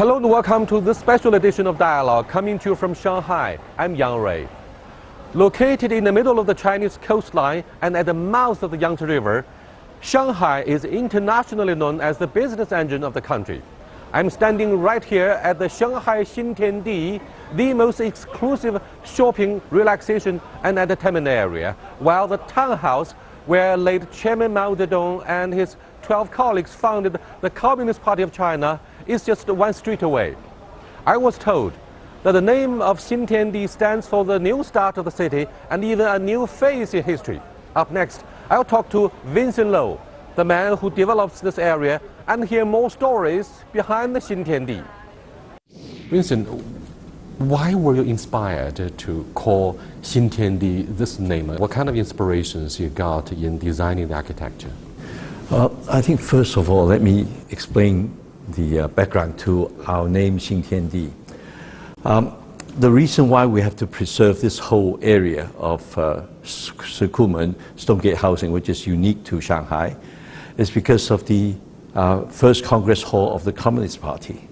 Hello and welcome to this special edition of Dialogue coming to you from Shanghai. I'm Yang Rui. Located in the middle of the Chinese coastline and at the mouth of the Yangtze River, Shanghai is internationally known as the business engine of the country. I'm standing right here at the Shanghai Xintiandi, the most exclusive shopping, relaxation and entertainment area, while the townhouse where late Chairman Mao Zedong and his 12 colleagues founded the Communist Party of China is just one street away. I was told that the name of Xintiandi stands for the new start of the city and even a new phase in history. Up next, I'll talk to Vincent Lo, the man who develops this area, and hear more stories behind the Xintiandi. Vincent, why were you inspired to call Xintiandi this name? What kind of inspirations you got in designing the architecture? I think first of all, let me explain the background to our name Xintiandi. The reason why we have to preserve this whole area of Shikumen, Stonegate Housing, which is unique to Shanghai, is because of the first Congress Hall of the Communist Party.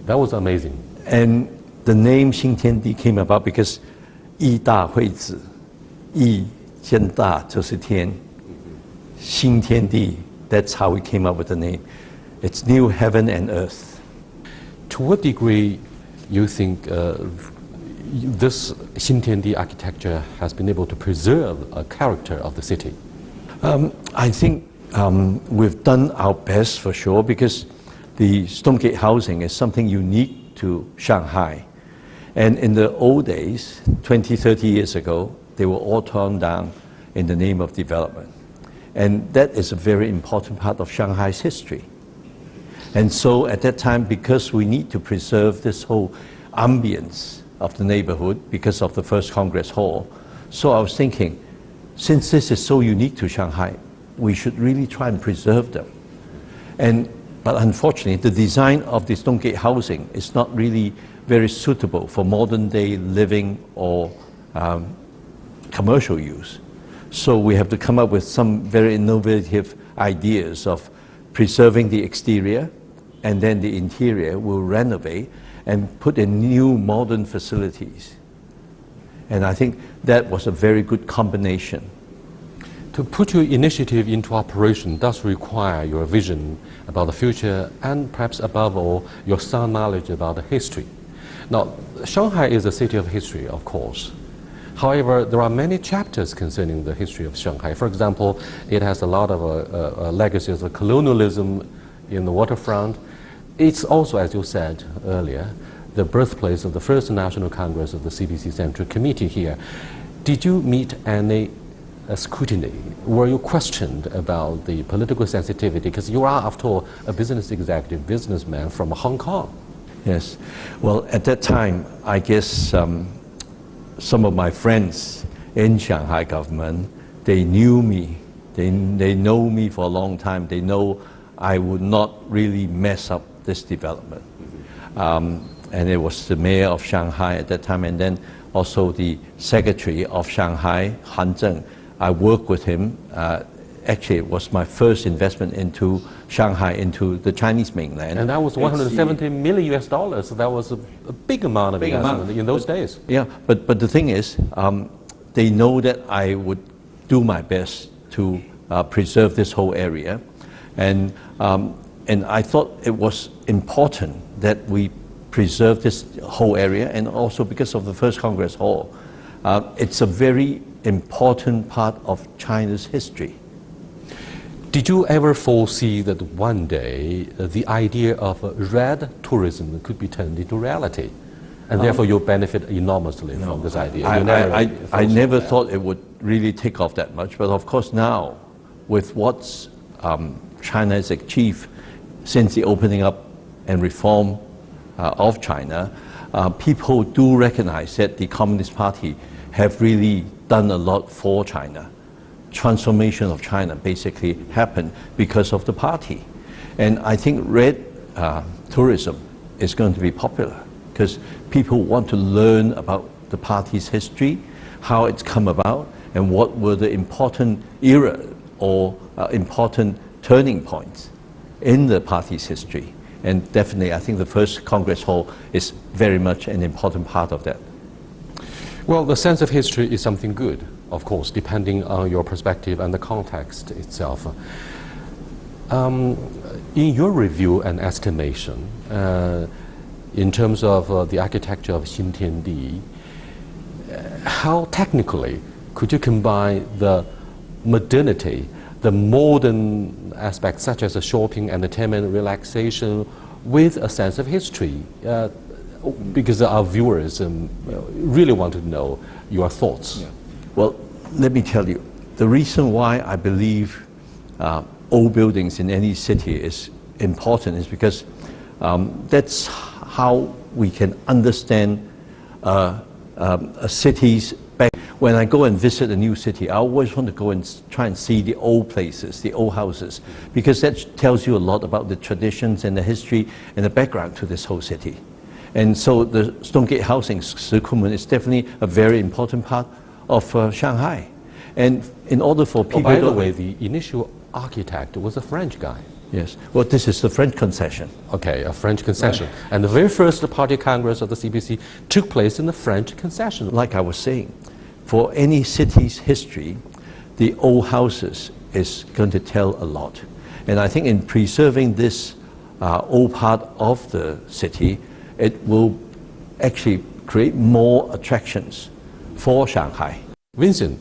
That was amazing. And the name Xintiandi came about because 义大惠子，义见大就是天，新天地, that's how we came up with the name. It's new heaven and earth. To what degree you think this Xintiandi architecture has been able to preserve a character of the city? I think we've done our best for sure, because the Stonegate Housing is something unique to Shanghai. And in the old days, 20, 30 years ago, they were all torn down in the name of development. And that is a very important part of Shanghai's history. And so at that time, because we need to preserve this whole ambience of the neighborhood because of the first Congress Hall, so I was thinking, since this is so unique to Shanghai, we should really try and preserve them. But unfortunately, the design of the Stonegate Housing is not really very suitable for modern day living or commercial use. So we have to come up with some very innovative ideas of preserving the exterior, and then the interior will renovate and put in new modern facilities. And I think that was a very good combination. To put your initiative into operation does require your vision about the future and perhaps above all your sound knowledge about the history. Now, Shanghai is a city of history, of course. However, there are many chapters concerning the history of Shanghai. For example, it has a lot of legacies of colonialism in the waterfront. It's also, as you said earlier, the birthplace of the first National Congress of the CPC Central Committee here. Did you meet any scrutiny? Were you questioned about the political sensitivity? Because you are, after all, a business executive, businessman from Hong Kong. Yes. Well, at that time, I guess some of my friends in Shanghai government, they knew me. They know me for a long time. They know I would not really mess up this development. And it was the mayor of Shanghai at that time, and then also the secretary of Shanghai, Han Zheng. I worked with him. Actually, it was my first investment into Shanghai, into the Chinese mainland. And that was $170 million US. So that was a big amount of investment in those days. Yeah, but the thing is, they know that I would do my best to preserve this whole area. And I thought it was important that we preserve this whole area, and also because of the first Congress Hall. It's a very important part of China's history. Did you ever foresee that one day the idea of red tourism could be turned into reality? And therefore you'll benefit enormously from this idea? I never thought it would really take off that much, but of course now, with what China has achieved since the opening up and reform of China, people do recognize that the Communist Party have really done a lot for China. Transformation of China basically happened because of the party. And I think red tourism is going to be popular because people want to learn about the party's history, how it's come about, and what were the important era or important turning points in the party's history. And definitely, I think the first Congress Hall is very much an important part of that. Well, the sense of history is something good, of course, depending on your perspective and the context itself. In your review and estimation, in terms of the architecture of Xintiandi, how technically could you combine the modernity, the modern aspects such as shopping, entertainment, relaxation, with a sense of history? Because our viewers really want to know your thoughts. Yeah. Well, let me tell you, the reason why I believe old buildings in any city is important is because that's how we can understand a city's back. When I go and visit a new city, I always want to go and try and see the old places, the old houses, because that tells you a lot about the traditions and the history and the background to this whole city. And so the Stonegate housing, Shikumen, is definitely a very important part of Shanghai. And in order for people... by the way, the initial architect was a French guy. Yes. Well, this is the French concession. Okay, a French concession. Right. And the very first party congress of the CPC took place in the French concession. Like I was saying, for any city's history, the old houses is going to tell a lot. And I think in preserving this old part of the city, it will actually create more attractions for Shanghai. Vincent,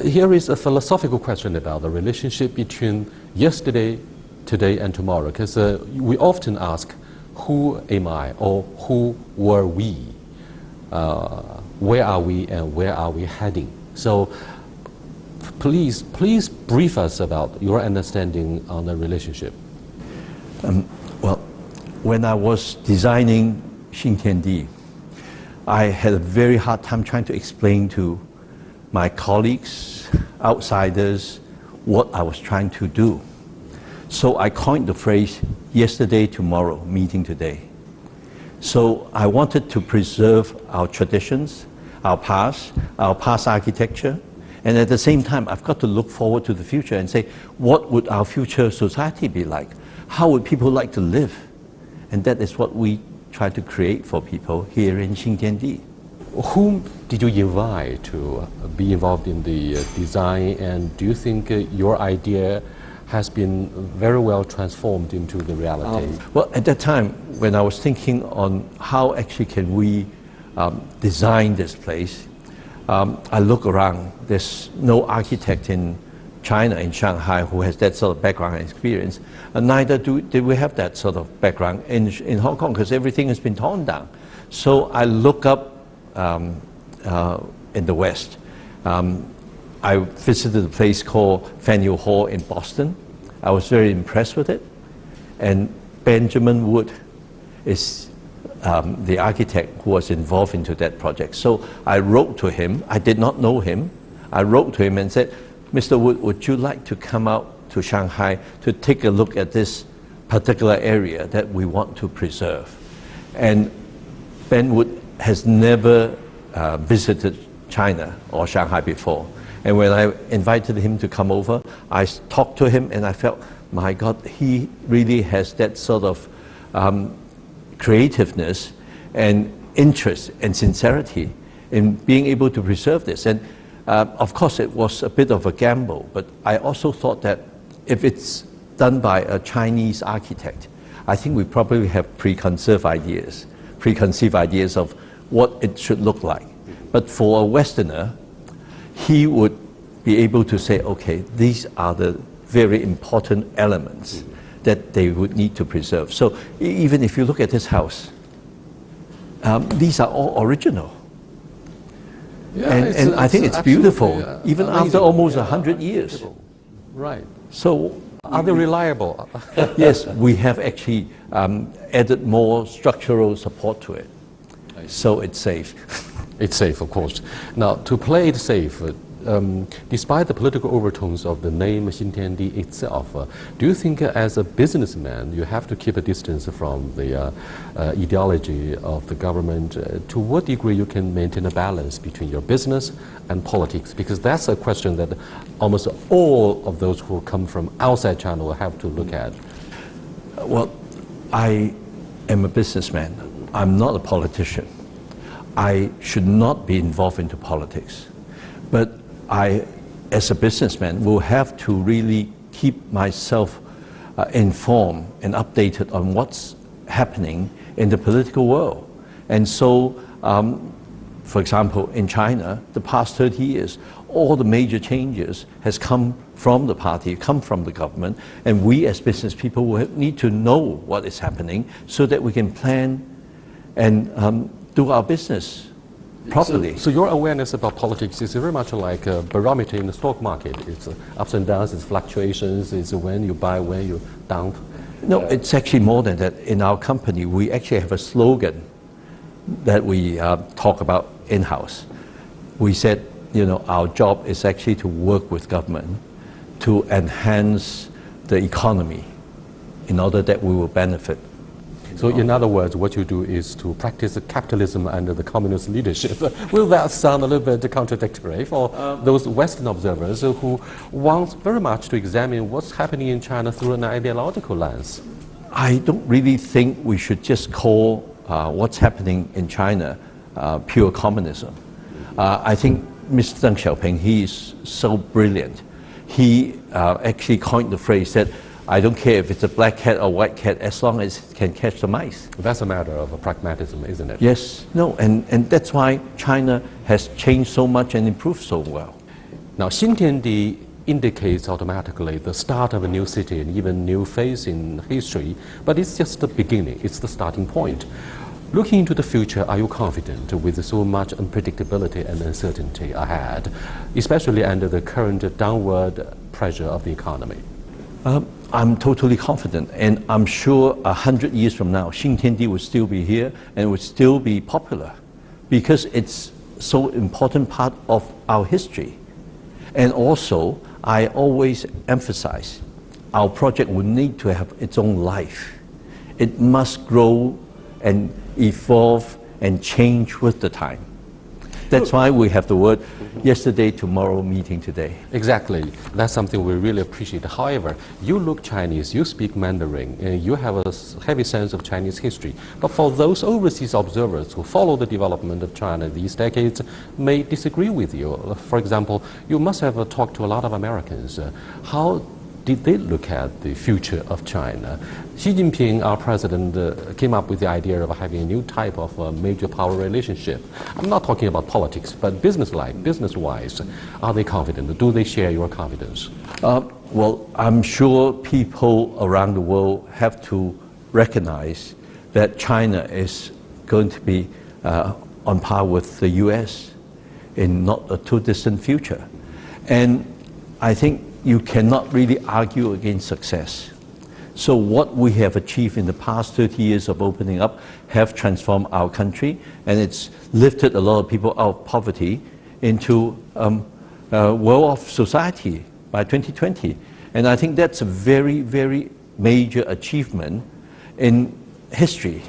here is a philosophical question about the relationship between yesterday, today, and tomorrow. Because we often ask, who am I, or who were we? Where are we, and where are we heading? So please brief us about your understanding on the relationship. Well, when I was designing Xintiandi, I had a very hard time trying to explain to my colleagues, outsiders, what I was trying to do. So I coined the phrase, yesterday, tomorrow, meeting today. So I wanted to preserve our traditions, our past architecture, and at the same time, I've got to look forward to the future and say, what would our future society be like? How would people like to live? And that is what we try to create for people here in Xintiandi. Whom did you invite to be involved in the design, and do you think your idea has been very well transformed into the reality? Well, at that time, when I was thinking on how actually can we design this place, I look around. There's no architect in China, in Shanghai, who has that sort of background and experience. And neither did we have that sort of background in Hong Kong, because everything has been torn down. So I look up in the West. I visited a place called Faneuil Hall in Boston. I was very impressed with it. And Benjamin Wood is the architect who was involved into that project. So I wrote to him. I did not know him. I wrote to him and said, Mr. Wood, would you like to come out to Shanghai to take a look at this particular area that we want to preserve? And Ben Wood has never visited China or Shanghai before. And when I invited him to come over, I talked to him and I felt, my God, he really has that sort of creativeness and interest and sincerity in being able to preserve this. And of course, it was a bit of a gamble, but I also thought that if it's done by a Chinese architect, I think we probably have preconceived ideas of what it should look like. But for a Westerner, he would be able to say, okay, these are the very important elements that they would need to preserve. So even if you look at this house, these are all original. Yeah, and I think it's beautiful, even amazing. after almost 100 years. Right. So are they reliable? Yes, we have actually added more structural support to it. So it's safe. It's safe, of course. Now, to play it safe, despite the political overtones of the name Xintiandi itself, do you think as a businessman you have to keep a distance from the ideology of the government? To what degree you can maintain a balance between your business and politics? Because that's a question that almost all of those who come from outside China will have to look at. Well, I am a businessman. I'm not a politician. I should not be involved into politics. But I, as a businessman, will have to really keep myself informed and updated on what's happening in the political world. And so, for example, in China, the past 30 years, all the major changes has come from the party, come from the government, and we as business people will need to know what is happening so that we can plan and do our business properly. So your awareness about politics is very much like a barometer in the stock market. It's ups and downs, it's fluctuations, it's when you buy, when you dump. No, it's actually more than that. In our company, we actually have a slogan that we talk about in-house. We said, you know, our job is actually to work with government to enhance the economy in order that we will benefit. So in other words, what you do is to practice capitalism under the communist leadership. Will that sound a little bit contradictory for those Western observers who want very much to examine what's happening in China through an ideological lens? I don't really think we should just call what's happening in China pure communism. I think Mr. Deng Xiaoping, he is so brilliant. He actually coined the phrase that I don't care if it's a black cat or white cat as long as it can catch the mice. That's a matter of pragmatism, isn't it? Yes, no, and that's why China has changed so much and improved so well. Now, Xintiandi indicates automatically the start of a new city and even new phase in history, but it's just the beginning, it's the starting point. Looking into the future, are you confident with so much unpredictability and uncertainty ahead, especially under the current downward pressure of the economy? I'm totally confident, and I'm sure 100 years from now, Xintiandi will still be here and will still be popular because it's so important part of our history. And also, I always emphasize, our project will need to have its own life. It must grow and evolve and change with the time. That's why we have the word yesterday, tomorrow, meeting today. Exactly. That's something we really appreciate. However, you look Chinese, you speak Mandarin, and you have a heavy sense of Chinese history. But for those overseas observers who follow the development of China these decades may disagree with you. For example, you must have talked to a lot of Americans. How did they look at the future of China? Xi Jinping, our president, came up with the idea of having a new type of major power relationship. I'm not talking about politics, but business-wise, are they confident? Do they share your confidence? Well, I'm sure people around the world have to recognize that China is going to be on par with the US in not a too distant future. And I think you cannot really argue against success. So what we have achieved in the past 30 years of opening up have transformed our country, and it's lifted a lot of people out of poverty into a well-off society by 2020. And I think that's a very, very major achievement in history.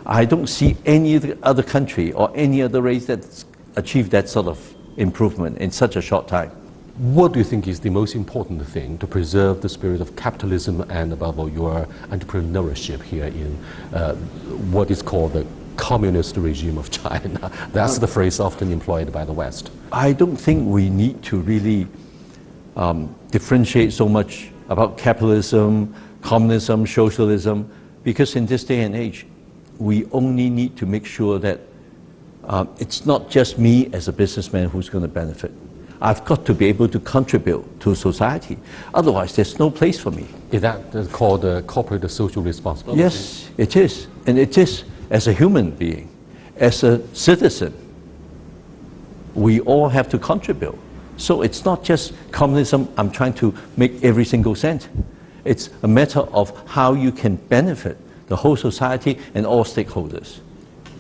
I don't see any other country or any other race that's achieved that sort of improvement in such a short time. What do you think is the most important thing to preserve the spirit of capitalism and above all your entrepreneurship here in what is called the communist regime of China? That's the phrase often employed by the West. I don't think we need to really differentiate so much about capitalism, communism, socialism, because in this day and age, we only need to make sure that it's not just me as a businessman who's going to benefit. I've got to be able to contribute to society. Otherwise, there's no place for me. Is that called corporate social responsibility? Yes, it is. And it is as a human being, as a citizen. We all have to contribute. So it's not just communism, I'm trying to make every single cent. It's a matter of how you can benefit the whole society and all stakeholders.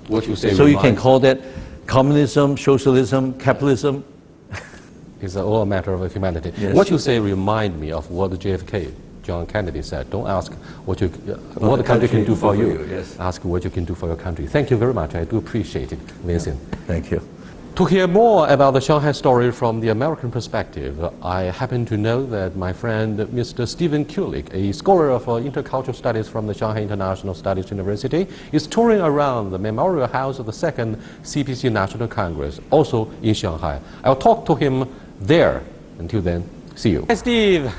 What you say so you can call that communism, socialism, capitalism. It's all a matter of humanity. Yes. What you say remind me of what the JFK, John Kennedy, said. Don't ask what the country can do for you. Yes. Ask what you can do for your country. Thank you very much. I do appreciate it, Vincent. Thank you. To hear more about the Shanghai story from the American perspective, I happen to know that my friend Mr. Stephen Kulik, a scholar of intercultural studies from the Shanghai International Studies University, is touring around the memorial house of the second CPC National Congress, also in Shanghai. I'll talk to him there. Until then, see you. Hi, Steve.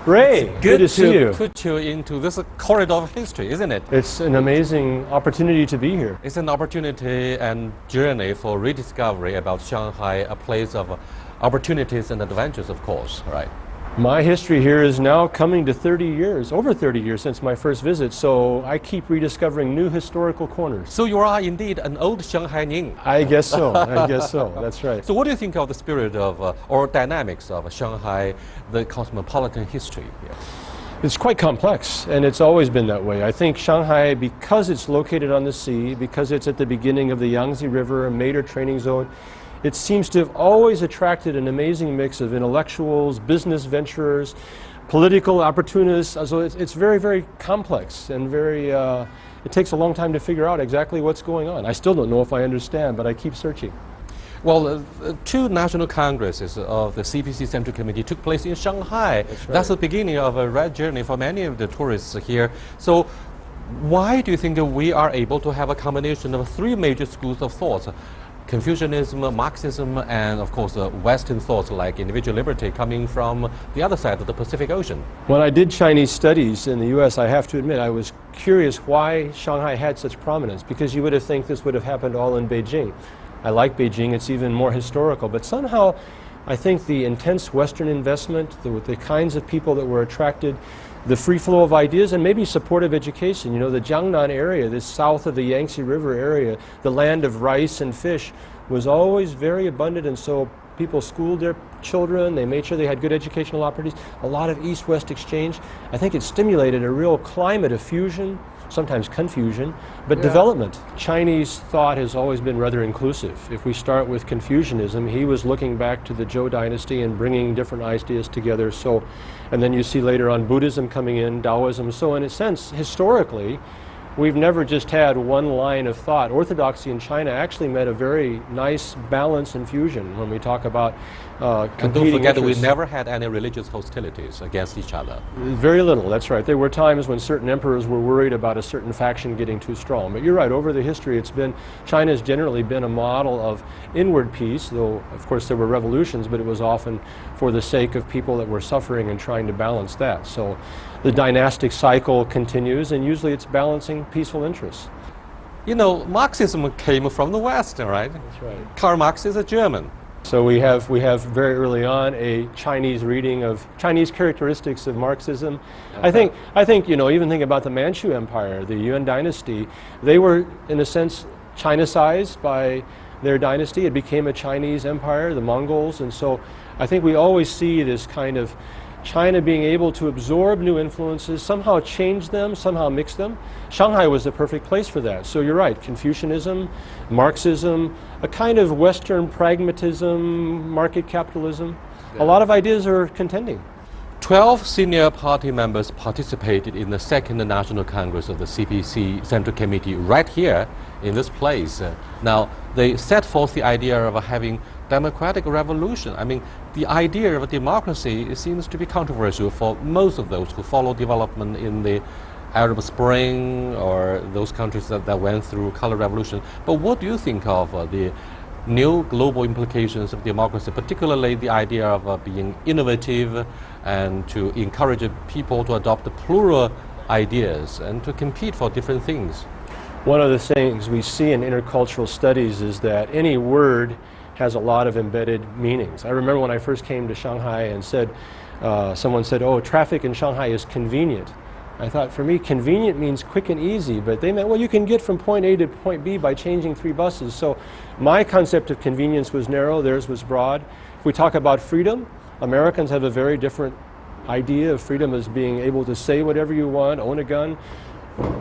Ray, good to see you. Put you into this corridor of history, isn't it? It's an amazing opportunity to be here. It's an opportunity and journey for rediscovery about Shanghai, a place of opportunities and adventures, of course, right? My history here is now coming to 30 years, over 30 years since my first visit, so I keep rediscovering new historical corners. So you are indeed an old Shanghaining. I guess so, I guess so, that's right. So what do you think of the spirit of, or dynamics of Shanghai, the cosmopolitan history here? It's quite complex, and it's always been that way. I think Shanghai, because it's located on the sea, because it's at the beginning of the Yangtze River, a major training zone, it seems to have always attracted an amazing mix of intellectuals, business venturers, political opportunists. So it's very, very complex and very, it takes a long time to figure out exactly what's going on. I still don't know if I understand, but I keep searching. Well, two national congresses of the CPC Central Committee took place in Shanghai. That's right. That's the beginning of a red journey for many of the tourists here. So why do you think we are able to have a combination of three major schools of thought? Confucianism, Marxism, and of course Western thoughts like individual liberty coming from the other side of the Pacific Ocean. When I did Chinese studies in the US, I have to admit I was curious why Shanghai had such prominence, because you would have think this would have happened all in Beijing. I like Beijing, it's even more historical, but somehow I think the intense Western investment, the kinds of people that were attracted, the free flow of ideas, and maybe supportive education. You know, the Jiangnan area, this south of the Yangtze River area, the land of rice and fish, was always very abundant, and so people schooled their children, they made sure they had good educational opportunities, a lot of East-West exchange. I think it stimulated a real climate of fusion, sometimes confusion, but development. Chinese thought has always been rather inclusive. If we start with Confucianism, he was looking back to the Zhou dynasty and bringing different ideas together. So, and then you see later on Buddhism coming in, Taoism. So in a sense, historically, we've never just had one line of thought. Orthodoxy in China actually met a very nice balance and fusion when we talk about and don't forget that we never had any religious hostilities against each other. Very little, that's right. There were times when certain emperors were worried about a certain faction getting too strong. But you're right, over the history China's generally been a model of inward peace, though of course there were revolutions, but it was often for the sake of people that were suffering and trying to balance that. So the dynastic cycle continues, and usually it's balancing peaceful interests. You know, Marxism came from the West, right? That's right. Karl Marx is a German. So we have very early on a Chinese reading of Chinese characteristics of Marxism. I think you know, even think about the Manchu Empire, the Yuan dynasty, they were in a sense China-sized by their dynasty. It became a Chinese empire, the Mongols, and so I think we always see this kind of China being able to absorb new influences, somehow change them, somehow mix them. Shanghai was the perfect place for that. So you're right, Confucianism, Marxism, a kind of Western pragmatism, market capitalism. A lot of ideas are contending. 12 senior party members participated in the second National Congress of the CPC Central Committee right here in this place. Now, they set forth the idea of having democratic revolution. I mean, the idea of democracy seems to be controversial for most of those who follow development in the Arab Spring or those countries that went through color revolution. But what do you think of the new global implications of democracy, particularly the idea of being innovative and to encourage people to adopt plural ideas and to compete for different things? One of the things we see in intercultural studies is that any word has a lot of embedded meanings. I remember when I first came to Shanghai and someone said, oh, traffic in Shanghai is convenient. I thought, for me, convenient means quick and easy, but they meant, well, you can get from point A to point B by changing 3 buses. So my concept of convenience was narrow, theirs was broad. If we talk about freedom, Americans have a very different idea of freedom as being able to say whatever you want, own a gun.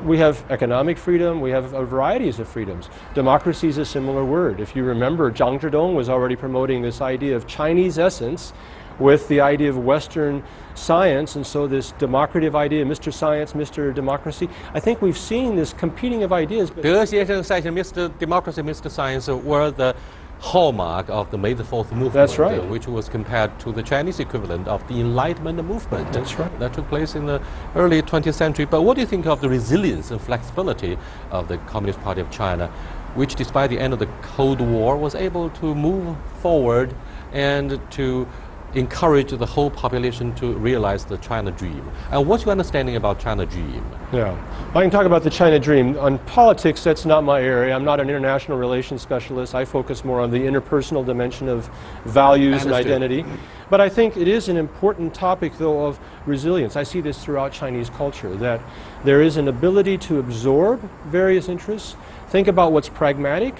We have economic freedom, we have varieties of freedoms. Democracy is a similar word. If you remember, Zhang Zhidong was already promoting this idea of Chinese essence with the idea of Western science, and so this democrative idea, Mr. Science, Mr. Democracy. I think we've seen this competing of ideas. 德先生 cited Mr. Democracy, Mr. Science were the hallmark of the May the 4th movement. That's right. Which was compared to the Chinese equivalent of the Enlightenment movement. That's right. That took place in the early 20th century. But what do you think of the resilience and flexibility of the Communist Party of China, which despite the end of the Cold War was able to move forward and to encourage the whole population to realize the China dream? And what's your understanding about China dream? Yeah, I can talk about the China dream. On politics, that's not my area. I'm not an international relations specialist. I focus more on the interpersonal dimension of values and identity. But I think it is an important topic, though, of resilience. I see this throughout Chinese culture, that there is an ability to absorb various interests, think about what's pragmatic,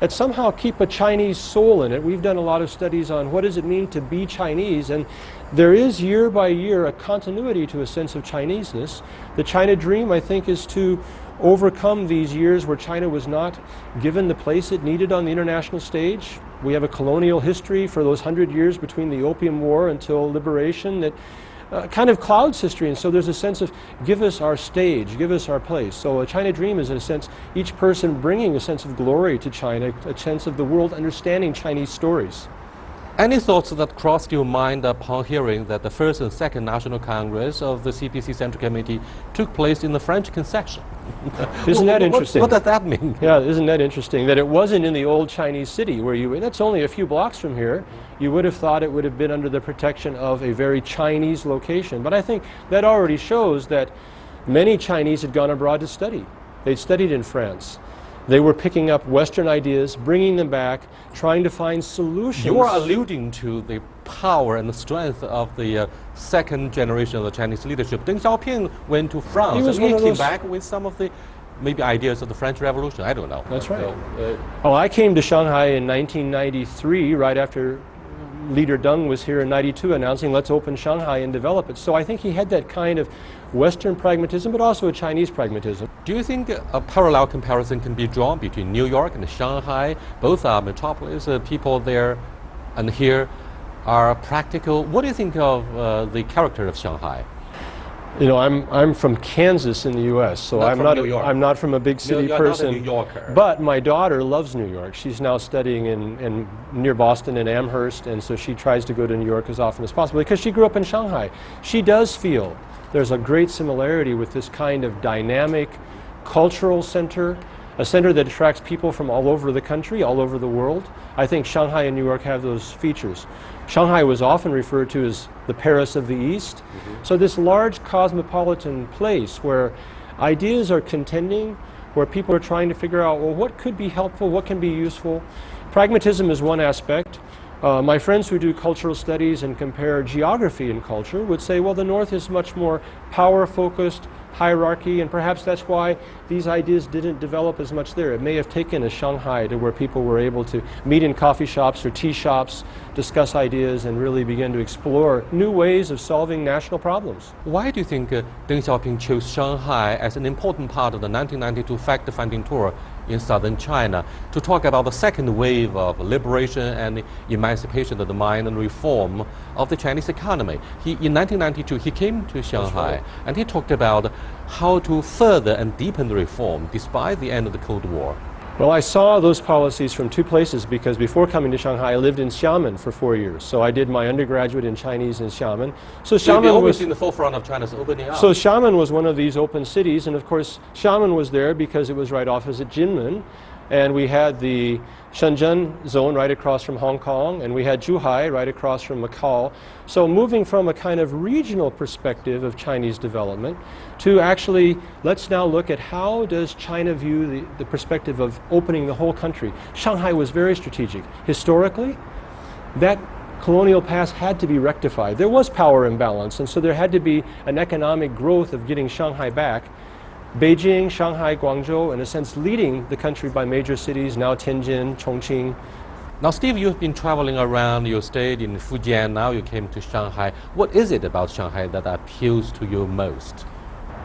and somehow keep a Chinese soul in it. We've done a lot of studies on what does it mean to be Chinese, and there is year by year a continuity to a sense of Chineseness. The China dream, I think, is to overcome these years where China was not given the place it needed on the international stage. We have a colonial history for those 100 years between the Opium War until liberation that kind of clouds history, and so there's a sense of give us our stage, give us our place. So a China dream is in a sense each person bringing a sense of glory to China, a sense of the world understanding Chinese stories. Any thoughts that crossed your mind upon hearing that the first and second National Congress of the CPC Central Committee took place in the French Concession? Isn't that interesting? What does that mean? Yeah, isn't that interesting? That it wasn't in the old Chinese city where that's only a few blocks from here. You would have thought it would have been under the protection of a very Chinese location. But I think that already shows that many Chinese had gone abroad to study. They'd studied in France. They were picking up Western ideas, bringing them back, trying to find solutions. You are alluding to the power and the strength of the second generation of the Chinese leadership. Deng Xiaoping went to France and he came back with some of the maybe ideas of the French Revolution. I don't know. That's right. So, I came to Shanghai in 1993, right after Leader Deng was here in 92 announcing let's open Shanghai and develop it. So I think he had that kind of Western pragmatism, but also a Chinese pragmatism. Do you think a parallel comparison can be drawn between New York and Shanghai? Both are metropolis. People there and here are practical. What do you think of the character of Shanghai? You know, I'm from Kansas in the U.S., so I'm not from a big city person. Not a New Yorker. But my daughter loves New York. She's now studying in near Boston in Amherst, and so she tries to go to New York as often as possible because she grew up in Shanghai. She does feel there's a great similarity with this kind of dynamic cultural center, a center that attracts people from all over the country, all over the world. I think Shanghai and New York have those features. Shanghai was often referred to as the Paris of the East. Mm-hmm. So this large cosmopolitan place where ideas are contending, where people are trying to figure out, well, what could be helpful, what can be useful. Pragmatism is one aspect. My friends who do cultural studies and compare geography and culture would say, well, the North is much more power-focused, hierarchy, and perhaps that's why these ideas didn't develop as much there. It may have taken a Shanghai to where people were able to meet in coffee shops or tea shops, discuss ideas, and really begin to explore new ways of solving national problems. Why do you think Deng Xiaoping chose Shanghai as an important part of the 1992 fact-finding tour in southern China to talk about the second wave of liberation and emancipation of the mind and reform of the Chinese economy? In 1992, he came to Shanghai and he talked about how to further and deepen the reform despite the end of the Cold War. Well, I saw those policies from two places because before coming to Shanghai, I lived in Xiamen for 4 years. So I did my undergraduate in Chinese in Xiamen. So Xiamen was in the forefront of China's opening up. So Xiamen was one of these open cities, and of course Xiamen was there because it was right opposite Jinmen, and we had the Shenzhen zone right across from Hong Kong, and we had Zhuhai right across from Macau. So moving from a kind of regional perspective of Chinese development to actually, let's now look at how does China view the perspective of opening the whole country. Shanghai was very strategic. Historically, that colonial past had to be rectified. There was power imbalance, and so there had to be an economic growth of getting Shanghai back. Beijing, Shanghai, Guangzhou, in a sense leading the country by major cities, now Tianjin, Chongqing. Now, Steve, you've been traveling around, you stayed in Fujian, now you came to Shanghai. What is it about Shanghai that appeals to you most?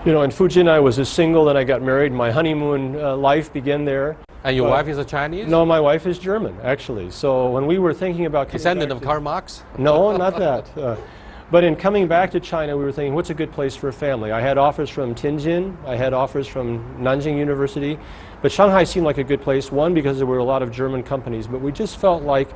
You know, in Fujian I was single and I got married. My honeymoon life began there. And your wife is a Chinese? No, my wife is German, actually. So when we were thinking about... Descendant of Karl Marx? No, not that. But in coming back to China, we were thinking, what's a good place for a family? I had offers from Tianjin, I had offers from Nanjing University, but Shanghai seemed like a good place, one, because there were a lot of German companies, but we just felt like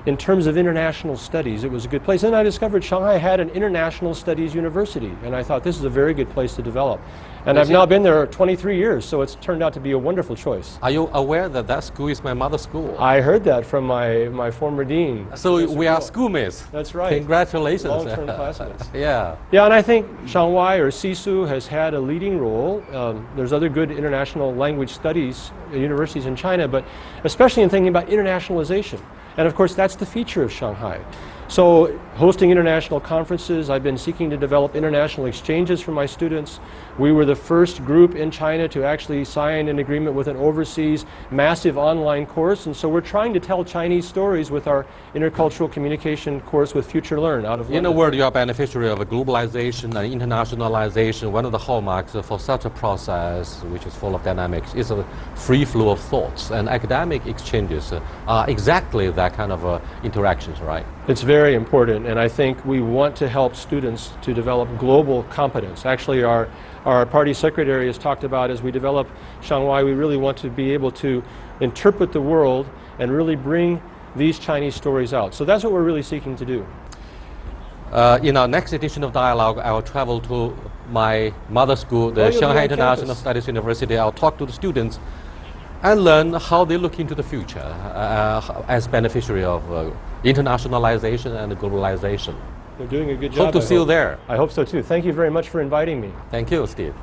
in terms of international studies, it was a good place. And I discovered Shanghai had an international studies university, and I thought this is a very good place to develop. And I've now been there 23 years, so it's turned out to be a wonderful choice. Are you aware that that school is my mother's school? I heard that from my former dean. So we are schoolmates. That's right. Congratulations. Long-term classmates. Yeah. Yeah, and I think Shanghai or Sisu has had a leading role. There's other good international language studies universities in China, but especially in thinking about internationalization. And of course, that's the feature of Shanghai. So hosting international conferences, I've been seeking to develop international exchanges for my students. We were the first group in China to actually sign an agreement with an overseas massive online course, and so we're trying to tell Chinese stories with our intercultural communication course with Future Learn out of London. In a word, you are a beneficiary of globalization and internationalization. One of the hallmarks for such a process, which is full of dynamics, is a free flow of thoughts, and academic exchanges are exactly that kind of interactions, right? It's very important, and I think we want to help students to develop global competence. Actually, our party secretary has talked about, as we develop Shanghai, we really want to be able to interpret the world and really bring these Chinese stories out. So that's what we're really seeking to do. In our next edition of Dialogue, I will travel to my mother school, the Shanghai International Studies University. I'll talk to the students and learn how they look into the future as beneficiary of internationalization and globalization. You're doing a good job. Hope to see you there. I hope so too. Thank you very much for inviting me. Thank you, Steve.